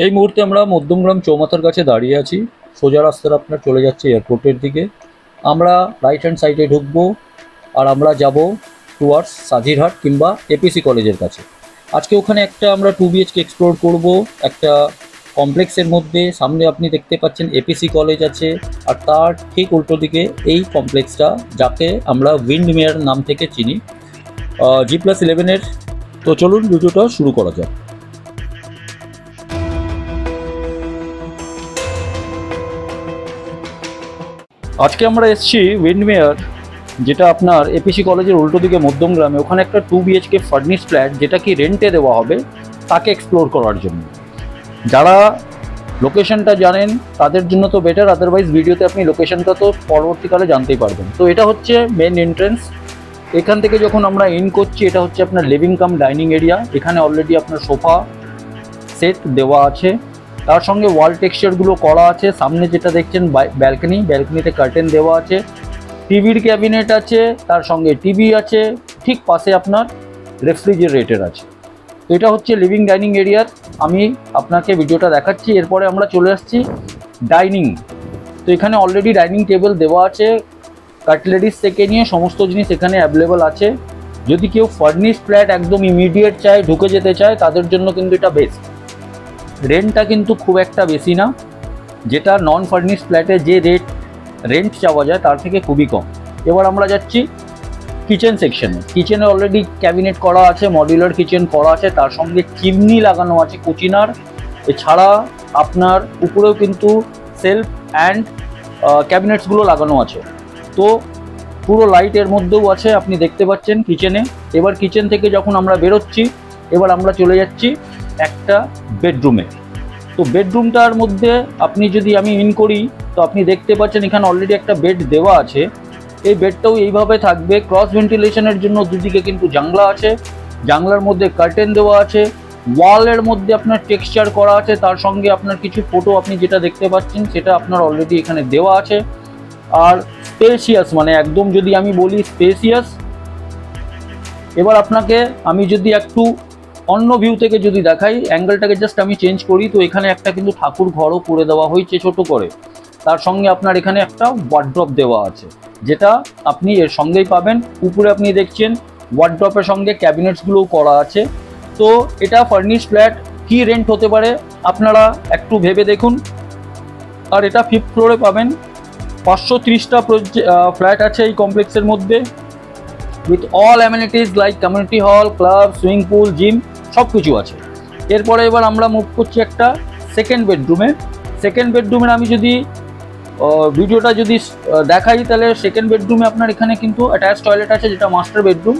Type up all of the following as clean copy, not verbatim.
এই মুহূর্তে আমরা মধ্যমগ্রাম চৌমাথার কাছে দাঁড়িয়ে আছি। সোজা রাস্তাটা আপনার চলে যাচ্ছে এয়ারপোর্টের দিকে। আমরা রাইট হ্যান্ড সাইডে ঢুকবো আর আমরা যাব টুয়ার্ডস সাজিরহাট কিংবা এপিসি কলেজের কাছে। আজকে ওখানে একটা আমরা 2 BHK এক্সপ্লোর করব একটা কমপ্লেক্সের মধ্যে। সামনে আপনি দেখতে পাচ্ছেন এপিসি কলেজ আছে, আর তার ঠিক উল্টো দিকে এই কমপ্লেক্সটা, যাকে আমরা উইন্ডমেয়ার নাম থেকে চিনি, G+11-এর। তো চলুন ভিডিওটা শুরু করা যাক। আজকে আমরা এসেছি উইন্ডমেয়ার, যেটা আপনার এপিসি কলেজের উল্টো দিকে মধ্যমগ্রামে। ওখানে একটা 2 BHK ফার্নিশ ফ্ল্যাট, যেটা কি রেন্টে দেওয়া হবে, তাকে এক্সপ্লোর করার জন্য। যারা লোকেশনটা জানেন তাদের জন্য তো বেটার, আদারওয়াইজ ভিডিওতে আপনি লোকেশনটা তো পরবর্তীকালে জানতেই পারবেন। তো এটা হচ্ছে মেন এন্ট্রেন্স। এখান থেকে যখন আমরা ইন করছি, এটা হচ্ছে আপনার লিভিং কাম ডাইনিং এরিয়া। এখানে অলরেডি আপনার সোফা সেট দেওয়া আছে, তার সঙ্গে ওয়াল টেক্সচারগুলো করা আছে। সামনে যেটা দেখছেন ব্যালকনি, ব্যালকনিতে কার্টেন দেওয়া আছে, টিভির ক্যাবিনেট আছে, তার সঙ্গে টিভি আছে, ঠিক পাশে আপনার রেফ্রিজারেটর আছে। তো এটা হচ্ছে লিভিং ডাইনিং এরিয়ার আমি আপনাকে ভিডিওটা দেখাচ্ছি। এরপরে আমরা চলে আসছি ডাইনিং। তো এখানে অলরেডি ডাইনিং টেবিল দেওয়া আছে, কাটলেরিস থেকে নিয়ে সমস্ত জিনিস এখানে অ্যাভেলেবল আছে। যদি কেউ ফার্নিশ ফ্ল্যাট একদম ইমিডিয়েট চায়, ঢুকে যেতে চায়, তাদের জন্য কিন্তু এটা বেস্ট। রেন্টটা কিন্তু খুব একটা বেশি না, যেটা নন ফার্নিশ ফ্ল্যাটে যে রেন্ট চাওয়া যায় তার থেকে খুবই কম। এবার আমরা যাচ্ছি কিচেন সেকশনে। কিচেনে অলরেডি ক্যাবিনেট করা আছে, মডিউলার কিচেন করা আছে, তার সঙ্গে চিমনি লাগানো আছে কুচিনার। এছাড়া আপনার উপরেও কিন্তু সেলফ অ্যান্ড ক্যাবিনেটসগুলো লাগানো আছে। তো পুরো লাইটের মধ্যেও আছে, আপনি দেখতে পাচ্ছেন কিচেনে। এবার কিচেন থেকে যখন আমরা বেরোচ্ছি, এবার আমরা চলে যাচ্ছি একটা বেডরুমে। তো বেডরুমটার মধ্যে আপনি যদি আমি ইন করি, তো আপনি দেখতে পাচ্ছেন এখানে অলরেডি একটা বেড দেওয়া আছে। এই বেডটাও এইভাবে থাকবে, ক্রস ভেন্টিলেশনের জন্য দুদিকে কিন্তু জানলা আছে, জানলার মধ্যে কার্টেন দেওয়া আছে, ওয়ালের মধ্যে আপনার টেক্সচার করা আছে, তার সঙ্গে আপনার কিছু ফটো আপনি যেটা দেখতে পাচ্ছেন সেটা আপনার অলরেডি এখানে দেওয়া আছে। আর স্পেসিয়াস, মানে একদম যদি আমি বলি স্পেসিয়াস। এবার আপনাকে আমি যদি একটু অন্য ভিউ থেকে যদি দেখাই, অ্যাঙ্গেলটাকে জাস্ট আমি চেঞ্জ করি, তো এখানে একটা কিন্তু ঠাকুর ঘরও করে দেওয়া হয়েছে ছোট করে। তার সঙ্গে আপনার এখানে একটা ওয়ার্ড্রপ দেওয়া আছে, যেটা আপনি এর সঙ্গেই পাবেন। উপরে আপনি দেখছেন ওয়ার্ড্রপের সঙ্গে ক্যাবিনেটসগুলোও করা আছে। তো এটা ফার্নিশ ফ্ল্যাট কি রেন্ট হতে পারে আপনারা একটু ভেবে দেখুন। আর এটা 5th ফ্লোরে পাবেন। 530টা ফ্ল্যাট আছে এই কমপ্লেক্সের মধ্যে, with all amenities like community hall, club, swimming pool, gym, সব কিছু আছে। এরপরে এবার আমরা মুভ করছি একটা সেকেন্ড বেডরুমে। সেকেন্ড বেডরুমের আমি যদি ভিডিওটা যদি দেখাই, তাহলে সেকেন্ড বেডরুমে আপনার এখানে কিন্তু অ্যাটাচ টয়লেট আছে, যেটা মাস্টার বেডরুম।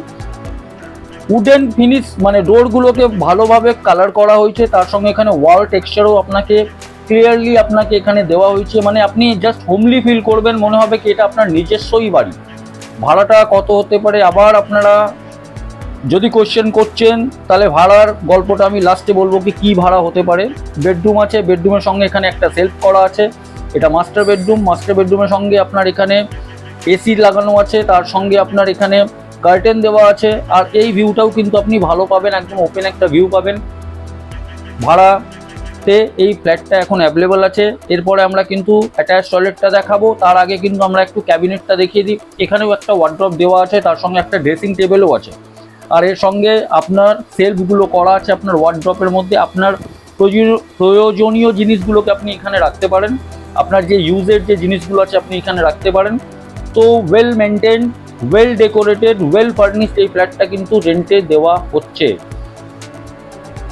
উডেন ফিনিশ, মানে ডোরগুলোকে ভালোভাবে কালার করা হয়েছে, তার সঙ্গে এখানে ওয়াল টেক্সচারও আপনাকে ক্লিয়ারলি আপনাকে এখানে দেওয়া হয়েছে। মানে আপনি জাস্ট হোমলি ফিল করবেন, মনে হবে কি এটা আপনার নিজস্বই বাড়ি। ভাড়াটা কত হতে পারে আবার আপনারা যদি কোশ্চেন করছেন, তাহলে ভাড়ার গল্পটা আমি লাস্টে বলবো কি ভাড়া হতে পারে। বেডরুম আছে, বেডরুমের সঙ্গে এখানে একটা সেলফ করা আছে, এটা মাস্টার বেডরুম। মাস্টার বেডরুমের সঙ্গে আপনার এখানে এসি লাগানো আছে, তার সঙ্গে আপনার এখানে কার্টেন দেওয়া আছে। আর এই ভিউটাও কিন্তু আপনি ভালো পাবেন, একদম ওপেন একটা ভিউ পাবেন। ভাড়াতে এই ফ্ল্যাটটা এখন অ্যাভেলেবল আছে। এরপরে আমরা কিন্তু অ্যাটাচ টয়লেটটা দেখাবো, তার আগে কিন্তু আমরা একটু ক্যাবিনেটটা দেখিয়ে দিই। এখানেও একটা ওয়ার্ড্রপ দেওয়া আছে, তার সঙ্গে একটা ড্রেসিং টেবিলও আছে। আর এর সঙ্গে আপনার সেলফগুলো করা আছে আপনার ওয়ার্ড্রপের মধ্যে। আপনার প্রয়োজনীয় জিনিসগুলোকে আপনি এখানে রাখতে পারেন, আপনার যে ইউজের যে জিনিসগুলো আছে আপনি এখানে রাখতে পারেন। তো well maintain, well decorated, well furnished এই ফ্ল্যাটটা কিন্তু রেন্টে দেওয়া হচ্ছে।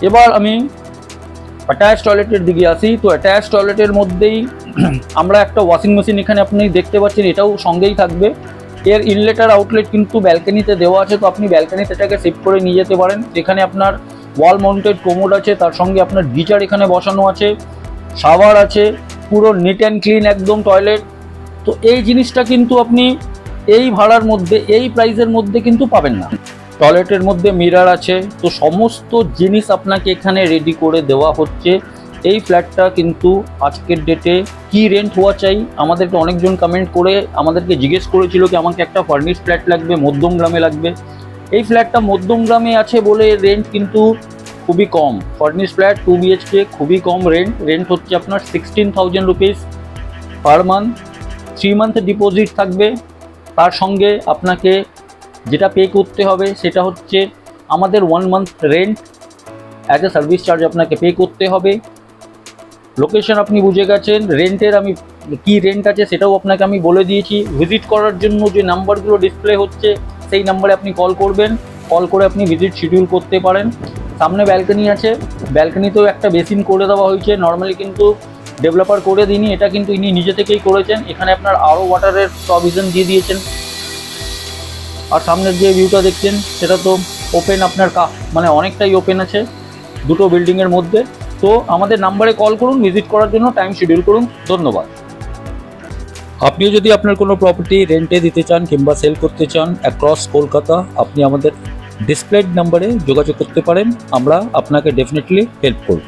এবার আমি অ্যাটাচ টয়লেটের দিকে আসি। তো অ্যাটাচ টয়লেটের মধ্যেই আমরা একটা ওয়াশিং মেশিন এখানে আপনি দেখতে পাচ্ছেন, এটাও সঙ্গেই থাকবে। এর ইনলেট আর আউটলেট কিন্তু ব্যালকনিতে দেওয়া আছে, তো আপনি ব্যালকনিতে এটাকে শিফট করে নিয়ে যেতে পারেন। এখানে আপনার ওয়াল মাউন্টেড কোমোড আছে, তার সঙ্গে আপনার গিজার এখানে বসানো আছে, শাওয়ার আছে, পুরো নিট অ্যান্ড ক্লিন একদম টয়লেট। তো এই জিনিসটা কিন্তু আপনি এই ভাড়ার মধ্যে, এই প্রাইসের মধ্যে কিন্তু পাবেন না। টয়লেটের মধ্যে মিরর আছে, তো সমস্ত জিনিস আপনাকে এখানে রেডি করে দেওয়া হচ্ছে। এই ফ্ল্যাটটা কিন্তু আজকের ডেটে কি রেন্ট হওয়া চাই, আমাদেরকে অনেকজন কমেন্ট করে আমাদেরকে জিজ্ঞেস করেছিল কি আমাকে একটা ফার্নিশ ফ্ল্যাট লাগবে, মধ্যমগ্রামে লাগবে। এই ফ্ল্যাটটা মধ্যমগ্রামে আছে বলে রেন্ট কিন্তু খুবই কম। ফার্নিশ ফ্ল্যাট 2 BHK খুবই কম রেন্ট হচ্ছে আপনার 16,000 রুপিস পার মান্থ। 3 মান্থের ডিপোজিট থাকবে, তার সঙ্গে আপনাকে যেটা পে করতে হবে সেটা হচ্ছে আমাদের 1 month rent as a service charge আপনাকে পে করতে হবে। লোকেশন আপনি বুঝে গেছেন, রেন্টের আমি কি রেন্ট আছে সেটাও আপনাকে আমি বলে দিয়েছি। ভিজিট করার জন্য যে নাম্বারগুলো ডিসপ্লে হচ্ছে সেই নাম্বারে আপনি কল করবেন, কল করে আপনি ভিজিট শিডিউল করতে পারেন। সামনে ব্যালকনি আছে, ব্যালকনিতেও একটা বেসিন করে দেওয়া হয়েছে, নর্মালি কিন্তু ডেভেলপার করে দিইনি, এটা কিন্তু ইনি নিজে থেকেই করেছেন। এখানে আপনার আরও ওয়াটারের প্রভিশন দিয়ে দিয়েছেন। আর সামনের যে ভিউটা দেখছেন সেটা তো ওপেন, আপনার মানে অনেকটাই ওপেন আছে দুটো বিল্ডিংয়ের মধ্যে। তো আমাদের নাম্বারে কল করুন, ভিজিট করার জন্য টাইম শিডিউল করুন। ধন্যবাদ। আপনিও যদি আপনার কোনো প্রপার্টি রেন্টে দিতে চান কিংবা সেল করতে চান অ্যাক্রস কলকাতা, আপনি আমাদের ডিসপ্লেড নাম্বারে যোগাযোগ করতে পারেন, আমরা আপনাকে ডেফিনেটলি হেল্প করব।